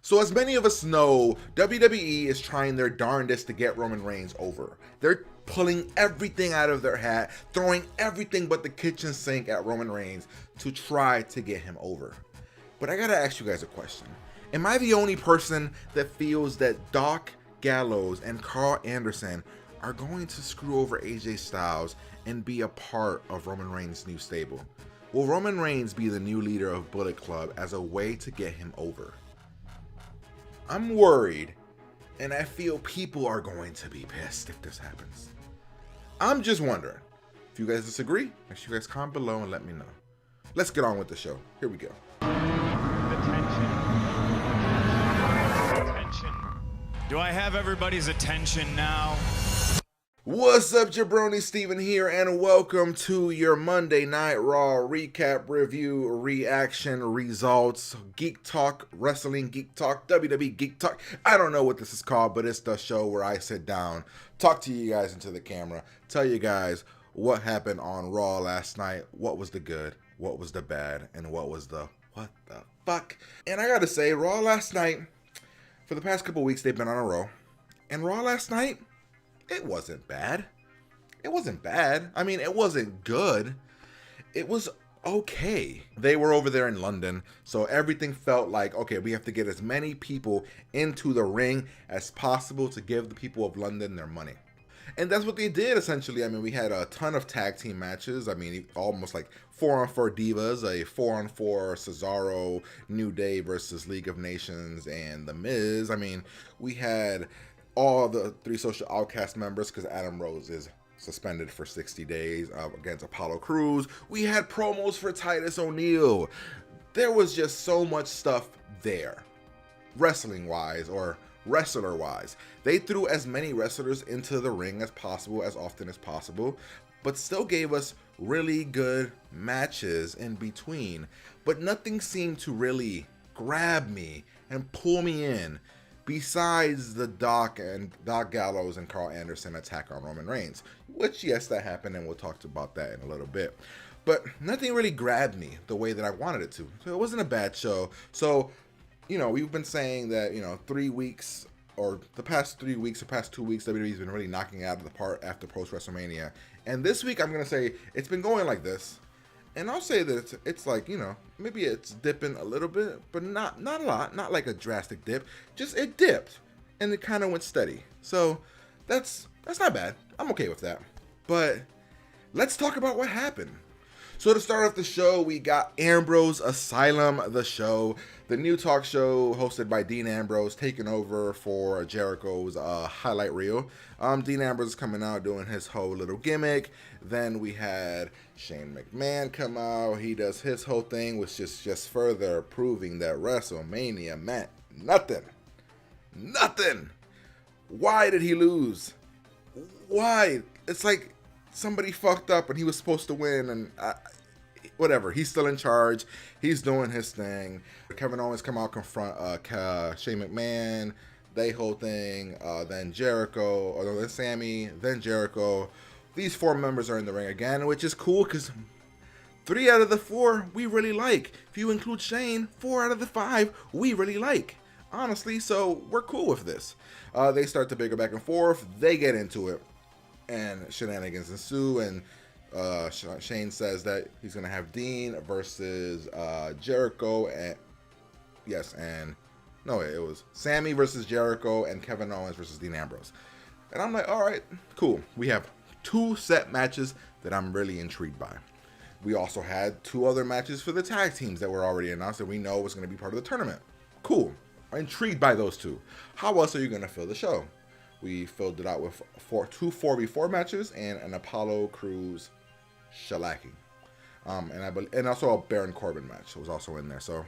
So as many of us know, WWE is trying their darndest to get Roman Reigns over. They're pulling everything out of their hat, throwing everything but the kitchen sink at Roman Reigns to try to get him over. But I gotta ask you guys a question. Am I the only person that feels that Doc Gallows and Carl Anderson are going to screw over AJ Styles and be a part of Roman Reigns' new stable? Will Roman Reigns be the new leader of Bullet Club as a way to get him over? I'm worried, and I feel people are going to be pissed if this happens. I'm just wondering. If you guys disagree, make sure you guys comment below and let me know. Let's get on with the show. Here we go. Attention. Do I have everybody's attention now? What's up, Jabroni? Steven here, and welcome to your Monday Night Raw Recap, Review, Reaction, Results, Geek Talk, Wrestling Geek Talk, WWE Geek Talk. I don't know what this is called, but it's the show where I sit down, talk to you guys into the camera, tell you guys what happened on Raw last night, what was the good, what was the bad, and what was the what the fuck. And I gotta say, Raw last night, for the past couple weeks, they've been on a roll, and Raw last night, it wasn't bad. It wasn't bad. I mean, it wasn't good. It was okay. They were over there in London, so everything felt like, okay, we have to get as many people into the ring as possible to give the people of London their money. And that's what they did, essentially. I mean, we had a ton of tag team matches. I mean, almost like 4-on-4 Divas, a 4-on-4 Cesaro, New Day versus League of Nations, and The Miz. I mean, we had all the 3 Social Outcast members, because Adam Rose is suspended for 60 days against Apollo Crews. We had promos for Titus O'Neil. There was just so much stuff there, wrestling-wise or wrestler-wise. They threw as many wrestlers into the ring as possible, as often as possible, but still gave us really good matches in between. But nothing seemed to really grab me and pull me in, besides the Doc Gallows and Carl Anderson attack on Roman Reigns, which, yes, that happened, and we'll talk about that in a little bit. But nothing really grabbed me the way that I wanted it to. So it wasn't a bad show. So, you know, we've been saying that, you know, 3 weeks, or the past 3 weeks, or past 2 weeks, WWE's been really knocking it out of the park after post-WrestleMania. And this week, I'm going to say, it's been going like this. And I'll say that it's like, you know, maybe it's dipping a little bit, but not a lot, not like a drastic dip. Just it dipped, and it kind of went steady. So that's not bad. I'm okay with that. But let's talk about what happened. So to start off the show, we got Ambrose Asylum, the show, the new talk show hosted by Dean Ambrose, taking over for Jericho's highlight reel. Dean Ambrose is coming out doing his whole little gimmick. Then we had Shane McMahon come out. He does his whole thing, which is just further proving that WrestleMania meant nothing. Nothing. Why did he lose? Why? It's like somebody fucked up and he was supposed to win, and whatever. He's still in charge. He's doing his thing. Kevin Owens come out, confront Shane McMahon. They whole thing. Then Jericho, or then Sami, then Jericho. These 4 members are in the ring again, which is cool because 3 out of the 4 we really like. If you include Shane, 4 out of the 5 we really like. Honestly, so we're cool with this. They start to bicker back and forth. They get into it, and shenanigans ensue, and Shane says that he's going to have Dean versus Jericho, and it was Sami versus Jericho and Kevin Owens versus Dean Ambrose. And I'm like, all right, cool. We have 2 set matches that I'm really intrigued by. We also had 2 other matches for the tag teams that were already announced that we know was going to be part of the tournament. Cool. I'm intrigued by those 2. How else are you going to fill the show? We filled it out with 2 4v4 matches and an Apollo Crews shellacking. And also a Baron Corbin match was also in there. So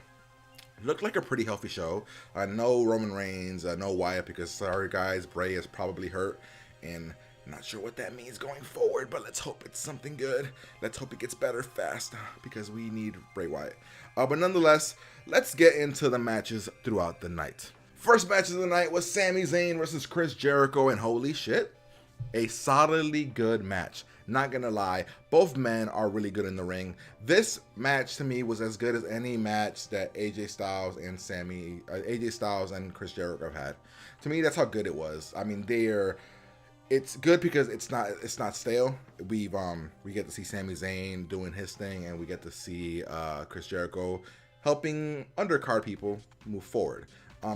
it looked like a pretty healthy show. No Roman Reigns, no Wyatt, because sorry guys, Bray is probably hurt. And not sure what that means going forward, but let's hope it's something good. Let's hope it gets better fast, because we need Bray Wyatt. But nonetheless, let's get into the matches throughout the night. First match of the night was Sami Zayn versus Chris Jericho, and holy shit, a solidly good match. Not gonna lie, both men are really good in the ring. This match to me was as good as any match that AJ Styles and AJ Styles and Chris Jericho have had. To me, that's how good it was. I mean, it's good because it's not stale. We get to see Sami Zayn doing his thing, and we get to see Chris Jericho helping undercard people move forward.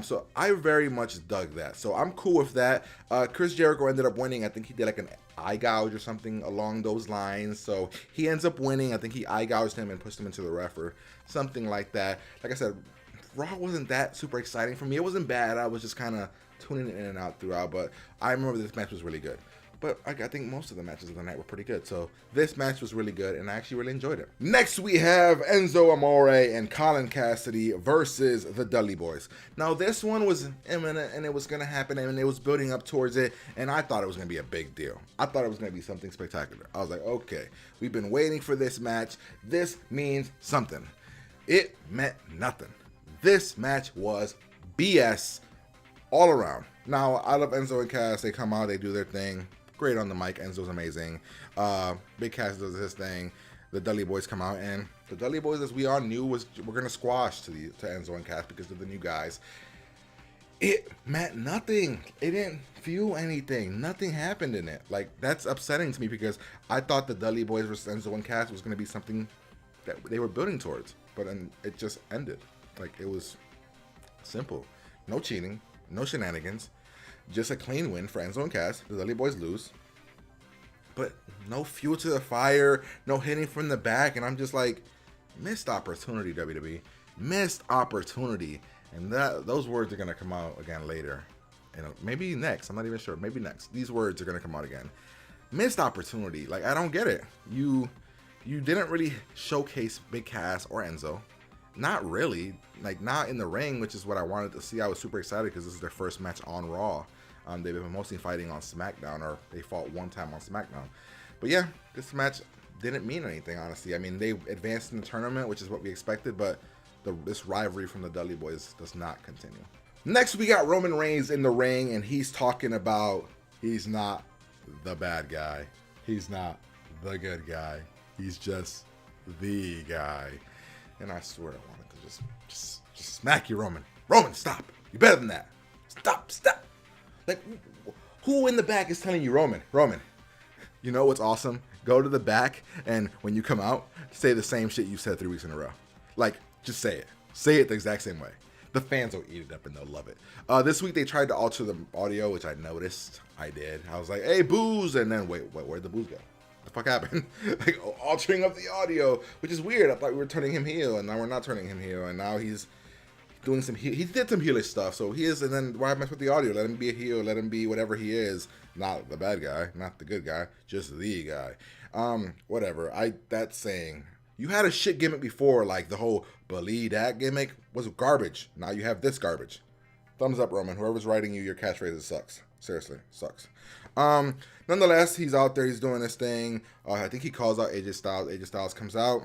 So I very much dug that. So I'm cool with that. Chris Jericho ended up winning. I think he did like an eye gouge or something along those lines. So he ends up winning. I think he eye gouged him and pushed him into the ref or something like that. Like I said, Raw wasn't that super exciting for me. It wasn't bad. I was just kind of tuning in and out throughout. But I remember this match was really good. But I think most of the matches of the night were pretty good. So this match was really good, and I actually really enjoyed it. Next, we have Enzo Amore and Colin Cassidy versus the Dudley Boys. Now, this one was imminent, and it was going to happen, and it was building up towards it, and I thought it was going to be a big deal. I thought it was going to be something spectacular. I was like, okay, we've been waiting for this match. This means something. It meant nothing. This match was BS all around. Now, I love Enzo and Cass. They come out, they do their thing. Great on the mic. Enzo's amazing. Big Cass does his thing. The Dudley Boys come out, and the Dudley Boys, as we all knew, we're gonna squash to Enzo and Cass because they're the new guys. It meant nothing. It didn't fuel anything. Nothing happened in it. Like, that's upsetting to me because I thought the Dudley Boys versus Enzo and Cass was gonna be something that they were building towards, but it just ended. Like, it was simple. No cheating. No shenanigans. Just a clean win for Enzo and Cass. The Dudley Boys lose. But no fuel to the fire. No hitting from the back. And I'm just like, missed opportunity, WWE. Missed opportunity. And those words are going to come out again later. Maybe next. I'm not even sure. Maybe next. These words are going to come out again. Missed opportunity. Like, I don't get it. You didn't really showcase Big Cass or Enzo. Not really. Like, not in the ring, which is what I wanted to see. I was super excited because this is their first match on Raw. They've been mostly fighting on SmackDown, or they fought one time on SmackDown. But yeah, this match didn't mean anything, honestly. I mean, they advanced in the tournament, which is what we expected, but this rivalry from the Dudley Boys does not continue. Next, we got Roman Reigns in the ring, and he's talking about he's not the bad guy. He's not the good guy. He's just the guy. And I swear I wanted to just smack you, Roman. Roman, stop. You're better than that. Stop. Like, who in the back is telling you, Roman, you know what's awesome? Go to the back, and when you come out, say the same shit you said 3 weeks in a row. Like, just say it. Say it the exact same way. The fans will eat it up, and they'll love it. This week, they tried to alter the audio, which I noticed. I did. I was like, hey, booze, and then, wait, where'd the booze go? The fuck happened? Like, altering up the audio, which is weird. I thought we were turning him heel, and now we're not turning him heel, and now he's doing he did some heelish stuff, so he is. And then why mess with the audio? Let him be a heel, let him be whatever he is, not the bad guy, not the good guy, just the guy. Whatever. That's saying you had a shit gimmick before, like the whole believe that gimmick was garbage. Now you have this garbage. Thumbs up, Roman. Whoever's writing you your catchphrases sucks. Seriously, sucks. Nonetheless, he's out there, he's doing this thing. I think he calls out AJ Styles. AJ Styles comes out.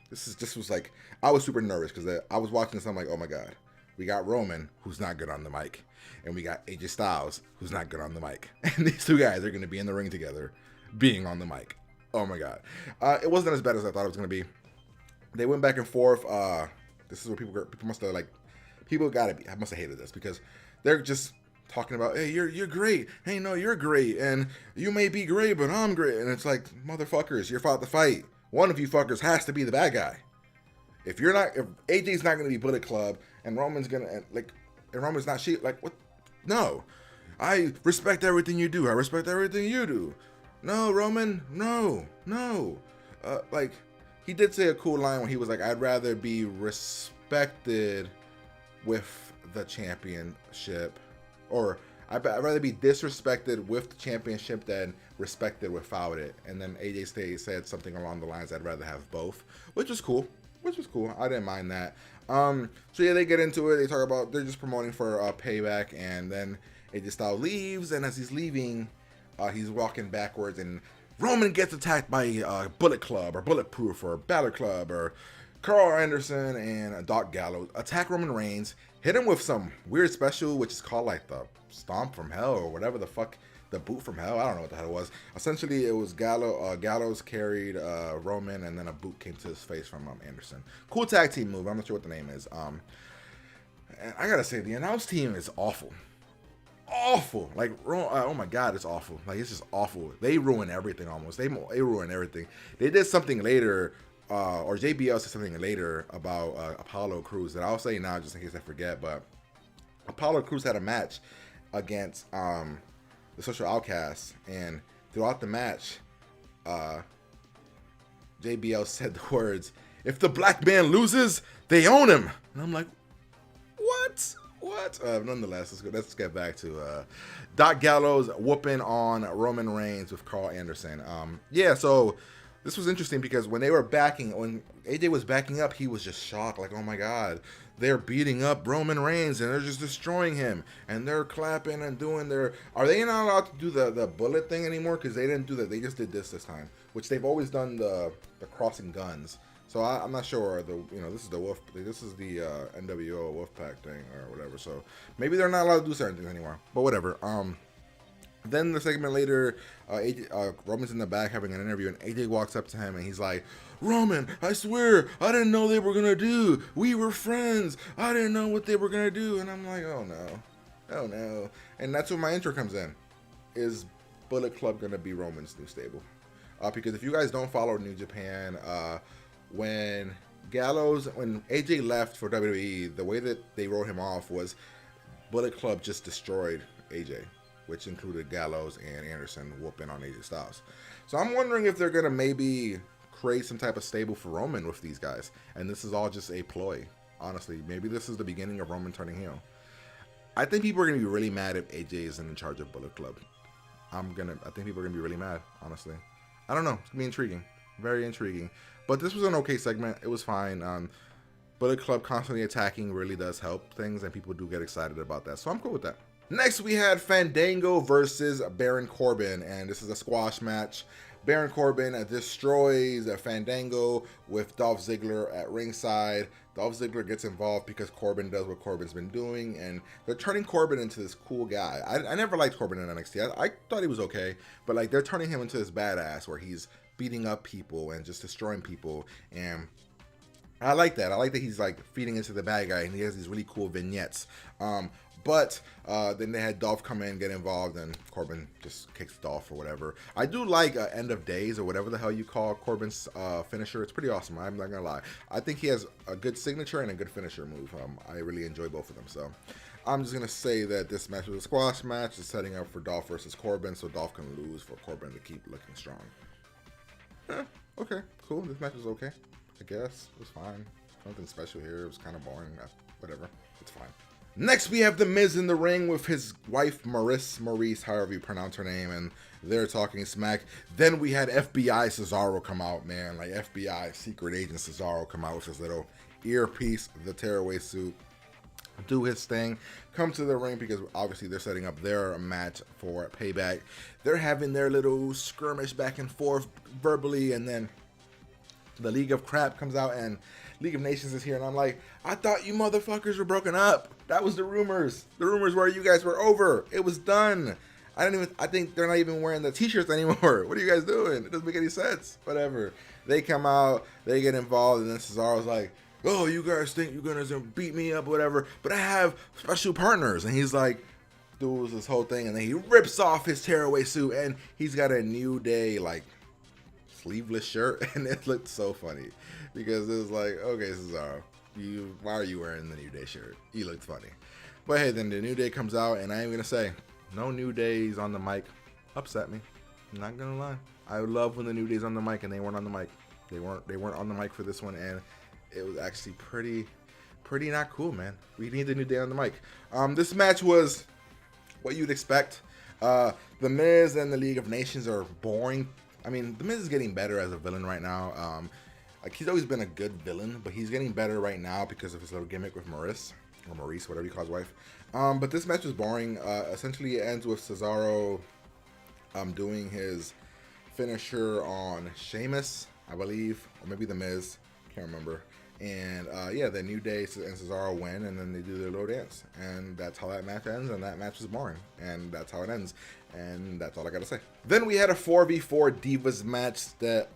This was like, I was super nervous because I was watching this, I'm like, oh my God. We got Roman, who's not good on the mic. And we got AJ Styles, who's not good on the mic. And these two guys are going to be in the ring together, being on the mic. Oh my God. It wasn't as bad as I thought it was going to be. They went back and forth. This is where people must have must have hated this because they're just talking about, hey, you're great. Hey, no, you're great. And you may be great, but I'm great. And it's like, motherfuckers, you're fought the fight. One of you fuckers has to be the bad guy. If AJ's not going to be Bullet Club and Roman's going to, and Roman's not she, like, what? No. I respect everything you do. I respect everything you do. No, Roman, no. Like, he did say a cool line when he was like, I'd rather be respected with the championship, or I'd rather be disrespected with the championship than respected without it. And then AJ said something along the lines, I'd rather have both, which was cool. I didn't mind that. So yeah, they get into it. They talk about, they're just promoting for Payback, and then AJ Styles leaves, and as he's leaving, he's walking backwards, and Roman gets attacked by Bullet Club, or Bulletproof, or Balor Club, or Carl Anderson and Doc Gallows attack Roman Reigns, hit him with some weird special, which is called like the Stomp from Hell, or whatever the fuck the boot from hell. I don't know what the hell it was. Essentially, it was Gallows carried Roman, and then a boot came to his face from Anderson. Cool tag team move. I'm not sure what the name is. And I gotta say, the announce team is awful. Awful. Like, oh my god, it's awful. Like, it's just awful. They ruin everything almost. They ruin everything. They did something later, or JBL said something later about Apollo Crews that I'll say now just in case I forget. But Apollo Crews had a match against the Social Outcasts, and throughout the match, JBL said the words, "If the black man loses, they own him." And I'm like, what? Nonetheless, let's get back to Doc Gallows whooping on Roman Reigns with Carl Anderson. Yeah, so this was interesting because when AJ was backing up, he was just shocked, like, oh my god, they're beating up Roman Reigns and they're just destroying him, and they're clapping and doing their. Are they not allowed to do the bullet thing anymore? Because they didn't do that. They just did this time, which they've always done the crossing guns. So I'm not sure. This is the Wolf. This is the NWO Wolfpack thing or whatever. So maybe they're not allowed to do certain things anymore. But whatever. Then the segment later, Roman's in the back having an interview, and AJ walks up to him and he's like, "Roman, I swear, I didn't know they were gonna do. We were friends. I didn't know what they were gonna do." And I'm like, oh no. And that's when my intro comes in. Is Bullet Club gonna be Roman's new stable? Because if you guys don't follow New Japan, when AJ left for WWE, the way that they wrote him off was Bullet Club just destroyed AJ, which included Gallows and Anderson whooping on AJ Styles. So I'm wondering if they're going to maybe create some type of stable for Roman with these guys. And this is all just a ploy, honestly. Maybe this is the beginning of Roman turning heel. I think people are going to be really mad if AJ isn't in charge of Bullet Club. I think people are going to be really mad, honestly. I don't know. It's going to be intriguing. Very intriguing. But this was an okay segment. It was fine. Bullet Club constantly attacking really does help things, and people do get excited about that. So I'm cool with that. Next, we had Fandango versus Baron Corbin, and this is a squash match. Baron Corbin destroys Fandango with Dolph Ziggler at ringside. Dolph Ziggler gets involved because Corbin does what Corbin's been doing, and they're turning Corbin into this cool guy. I never liked Corbin in NXT. I thought he was okay, but like they're turning him into this badass where he's beating up people and just destroying people, and I like that. I like that he's like feeding into the bad guy, and he has these really cool vignettes. But then they had Dolph come in, get involved, and Corbin just kicks Dolph or whatever. I do like End of Days or whatever the hell you call Corbin's finisher. It's pretty awesome. I'm not gonna lie. I think he has a good signature and a good finisher move. I really enjoy both of them. So I'm just gonna say that this match was a squash match. It's setting up for Dolph versus Corbin, so Dolph can lose for Corbin to keep looking strong. Okay, cool. This match was okay. I guess it was fine. Nothing special here. It was kind of boring. Whatever. It's fine. Next, we have The Miz in the ring with his wife, Maurice, however you pronounce her name, and they're talking smack. Then we had FBI Cesaro come out, man. Like FBI secret agent Cesaro come out with his little earpiece, the tearaway suit, do his thing, come to the ring because obviously they're setting up their match for Payback. They're having their little skirmish back and forth verbally, and then the League of Crap comes out and League of Nations is here, and I'm like, I thought you motherfuckers were broken up. That was the rumors. The rumors were you guys were over. It was done. I think they're not even wearing the t-shirts anymore. What are you guys doing? It doesn't make any sense. Whatever. They come out, they get involved, and then Cesaro's like, oh, you guys think you're gonna beat me up, whatever, but I have special partners. And he's like, does this whole thing, and then he rips off his tearaway suit, and he's got a New Day, like, sleeveless shirt, and it looked so funny because it was like, okay, Cesaro, why are you wearing the New Day shirt? You looked funny. But hey, then the New Day comes out, and I ain't gonna say, no New Days on the mic upset me. I'm not gonna lie. I love when the New Day's on the mic, and they weren't on the mic. They weren't on the mic for this one, and it was actually pretty not cool, man. We need the New Day on the mic. This match was what you'd expect. The Miz and the League of Nations are boring. I mean, The Miz is getting better as a villain right now. Like, he's always been a good villain, but he's getting better right now because of his little gimmick with Maurice, whatever you call his wife. But this match was boring. Essentially, it ends with Cesaro doing his finisher on Sheamus, I believe, or maybe The Miz. Can't remember. And yeah, the New Day and Cesaro win, and then they do their little dance, and that's how that match ends. And that match is boring, and that's how it ends. And that's all I gotta say. Then we had a 4v4 Divas match that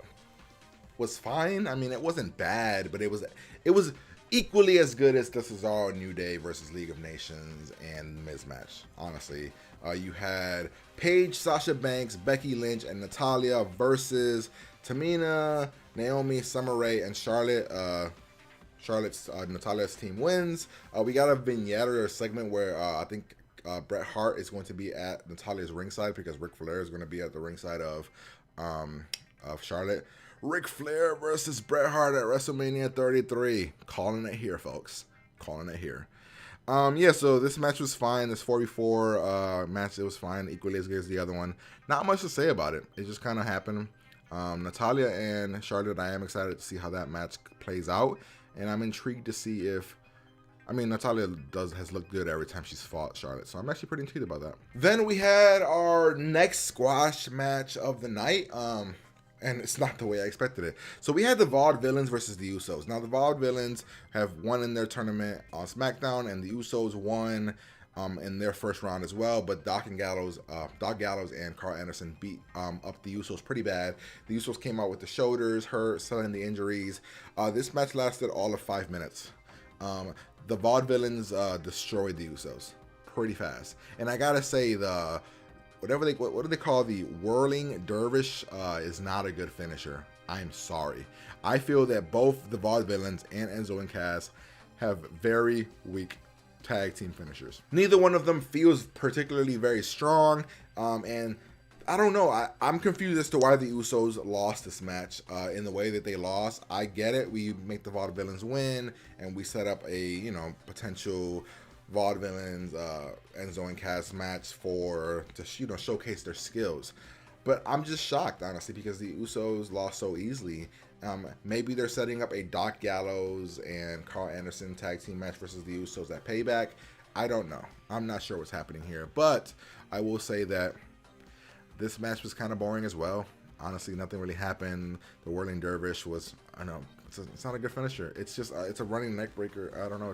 was fine. I mean, it wasn't bad, but it was equally as good as the Cesaro New Day versus League of Nations and Miz match. Honestly, you had Paige, Sasha Banks, Becky Lynch, and Natalya versus Tamina, Naomi, Summer Rae, and Charlotte. Natalya's team wins. We got a vignette or a segment where I think Bret Hart is going to be at Natalya's ringside because Ric Flair is going to be at the ringside of Charlotte. Ric Flair versus Bret Hart at WrestleMania 33. Calling it here, folks. Calling it here. Yeah, so this match was fine. This 4v4 match, it was fine. Equally as good as the other one. Not much to say about it. It just kind of happened. Natalya and Charlotte, I am excited to see how that match plays out. And I'm intrigued to see if... I mean, Natalya has looked good every time she's fought Charlotte, so I'm actually pretty intrigued about that. Then we had our next squash match of the night. And it's not the way I expected it. So we had the Vaudevillains versus the Usos. Now the Vaudevillains have won in their tournament on SmackDown, and the Usos won in their first round as well. But Doc Gallows and Carl Anderson beat up the Usos pretty bad. The Usos came out with the shoulders hurt, selling the injuries. This match lasted all of 5 minutes. The Vaudevillains destroyed the Usos pretty fast. And I gotta say, what do they call the whirling dervish is not a good finisher. I'm sorry. I feel that both the Vaudevillains and Enzo and Cass have very weak tag team finishers. Neither one of them feels particularly very strong, and I don't know. I'm confused as to why the Usos lost this match in the way that they lost. I get it. We make the Vaudevillains win, and we set up a potential Vaudevillains Enzo and Cass match to showcase their skills. But I'm just shocked, honestly, because the Usos lost so easily. Maybe they're setting up a Doc Gallows and Carl Anderson tag team match versus the Usos at Payback. I don't know. I'm not sure what's happening here. But I will say that this match was kind of boring as well. Honestly, nothing really happened. The whirling dervish was, I don't know, it's not a good finisher. It's just, it's a running neck breaker. I don't know.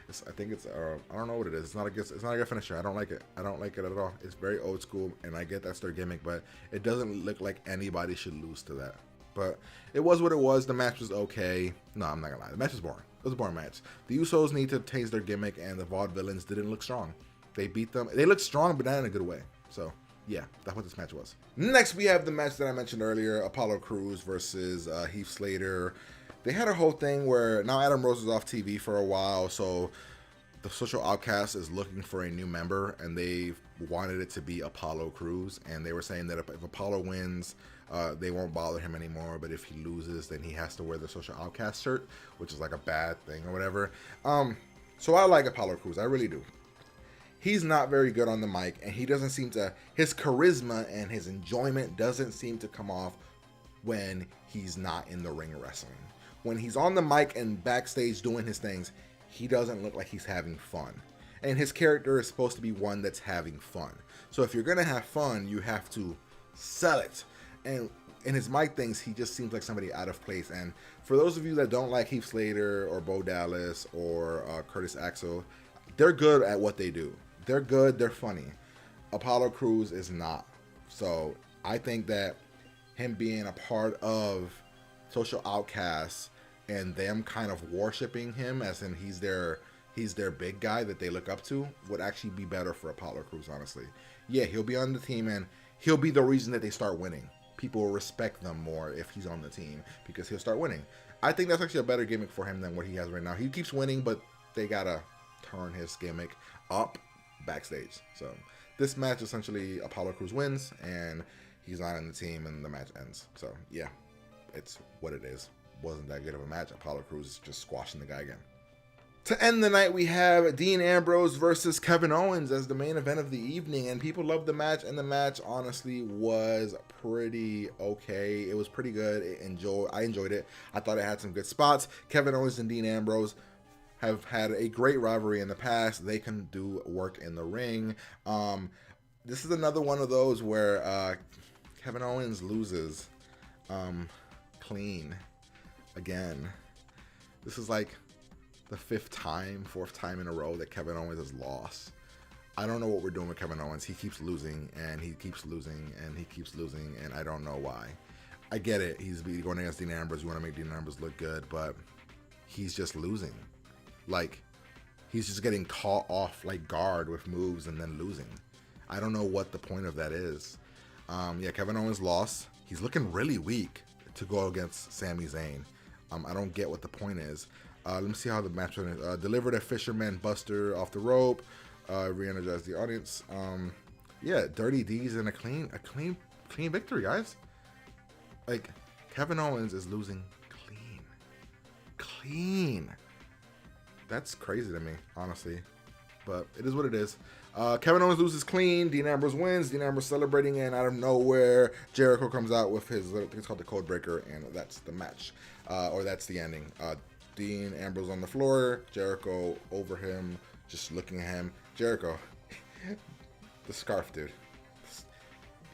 I think it's I don't know what it is. It's not a good finisher. I don't like it. I don't like it at all. It's very old school, and I get that's their gimmick, but it doesn't look like anybody should lose to that. But it was what it was. The match was okay. No, I'm not gonna lie. The match was boring. It was a boring match. The Usos need to change their gimmick, and the Vaudevillains didn't look strong. They beat them. They looked strong, but not in a good way. So yeah, that's what this match was. Next, we have the match that I mentioned earlier: Apollo Crews versus Heath Slater. They had a whole thing where now Adam Rose is off TV for a while, so the Social Outcast is looking for a new member, and they wanted it to be Apollo Crews, and they were saying that if Apollo wins, they won't bother him anymore, but if he loses, then he has to wear the Social Outcast shirt, which is like a bad thing or whatever. So I like Apollo Crews, I really do. He's not very good on the mic, and he doesn't seem to, his charisma and his enjoyment doesn't seem to come off when he's not in the ring wrestling. When he's on the mic and backstage doing his things, he doesn't look like he's having fun. And his character is supposed to be one that's having fun. So if you're going to have fun, you have to sell it. And in his mic things, he just seems like somebody out of place. And for those of you that don't like Heath Slater or Bo Dallas or Curtis Axel, they're good at what they do. They're good. They're funny. Apollo Crews is not. So I think that him being a part of Social Outcasts and them kind of worshiping him as in he's their big guy that they look up to would actually be better for Apollo Crews, honestly. Yeah, he'll be on the team and he'll be the reason that they start winning. People will respect them more if he's on the team because he'll start winning. I think that's actually a better gimmick for him than what he has right now. He keeps winning, but they gotta turn his gimmick up backstage. So this match, essentially, Apollo Crews wins and he's not on the team and the match ends. So yeah, it's what it is. Wasn't that good of a match. Apollo Crews is just squashing the guy again. To end the night, we have Dean Ambrose versus Kevin Owens as the main event of the evening, and people loved the match, and the match honestly was pretty okay. It was pretty good. I enjoyed it. I thought it had some good spots. Kevin Owens and Dean Ambrose have had a great rivalry in the past. They can do work in the ring. This is another one of those where Kevin Owens loses clean again. This is like the fourth time in a row that Kevin Owens has lost. I don't know what we're doing with Kevin Owens. He keeps losing, and he keeps losing, and he keeps losing, and I don't know why. I get it. He's going against Dean Ambrose. You want to make Dean Ambrose look good, but he's just losing. Like, he's just getting caught off like guard with moves and then losing. I don't know what the point of that is. Yeah, Kevin Owens lost. He's looking really weak to go against Sami Zayn. I don't get what the point is. Let me see how the match went. Delivered a Fisherman Buster off the rope. Re-energized the audience. Yeah, Dirty D's and a clean victory, guys. Like, Kevin Owens is losing clean. That's crazy to me, honestly. But it is what it is. Kevin Owens loses clean. Dean Ambrose wins. Dean Ambrose celebrating, and out of nowhere, Jericho comes out with his, I think it's called the Code Breaker, and that's the match. Or that's the ending. Dean Ambrose on the floor. Jericho over him, just looking at him. Jericho, the scarf, dude.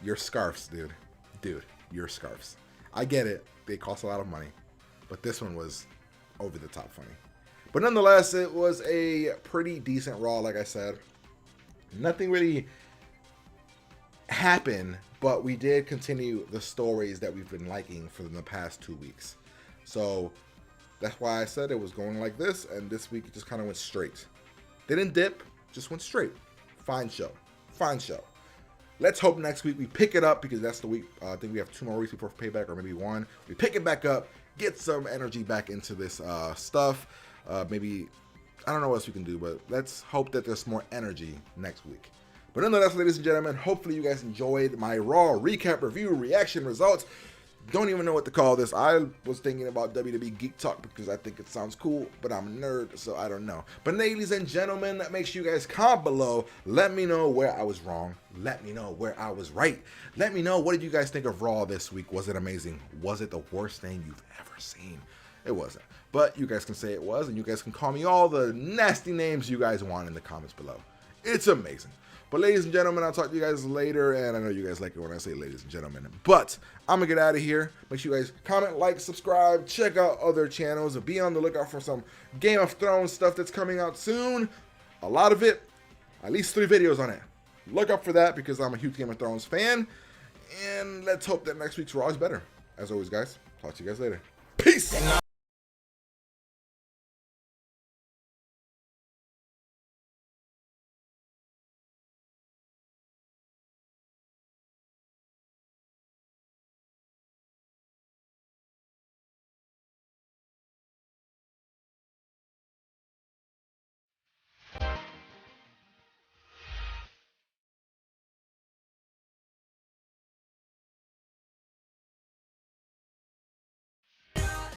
Your scarves, dude. Dude, your scarves. I get it. They cost a lot of money. But this one was over the top funny. But nonetheless, it was a pretty decent Raw, like I said. Nothing really happened, but we did continue the stories that we've been liking for the past 2 weeks. So that's why I said it was going like this, and this week it just kind of went straight. Didn't dip, just went straight. Fine show. Let's hope next week we pick it up, because that's the week. I think we have 2 more weeks before Payback, or maybe 1. We pick it back up, get some energy back into this stuff. Maybe, I don't know what else we can do, but let's hope that there's more energy next week. But nonetheless, ladies and gentlemen, hopefully you guys enjoyed my Raw recap, review, reaction, results. Don't even know what to call this. I was thinking about WWE Geek Talk because I think it sounds cool, but I'm a nerd, so I don't know. But ladies and gentlemen, make sure you guys comment below. Let me know where I was wrong. Let me know where I was right. Let me know, what did you guys think of Raw this week? Was it amazing? Was it the worst thing you've ever seen? It wasn't. But you guys can say it was, and you guys can call me all the nasty names you guys want in the comments below. It's amazing. But ladies and gentlemen, I'll talk to you guys later, and I know you guys like it when I say ladies and gentlemen. But I'm going to get out of here. Make sure you guys comment, like, subscribe, check out other channels, and be on the lookout for some Game of Thrones stuff that's coming out soon. A lot of it, at least 3 videos on it. Look up for that, because I'm a huge Game of Thrones fan. And let's hope that next week's Raw is better. As always, guys, talk to you guys later. Peace!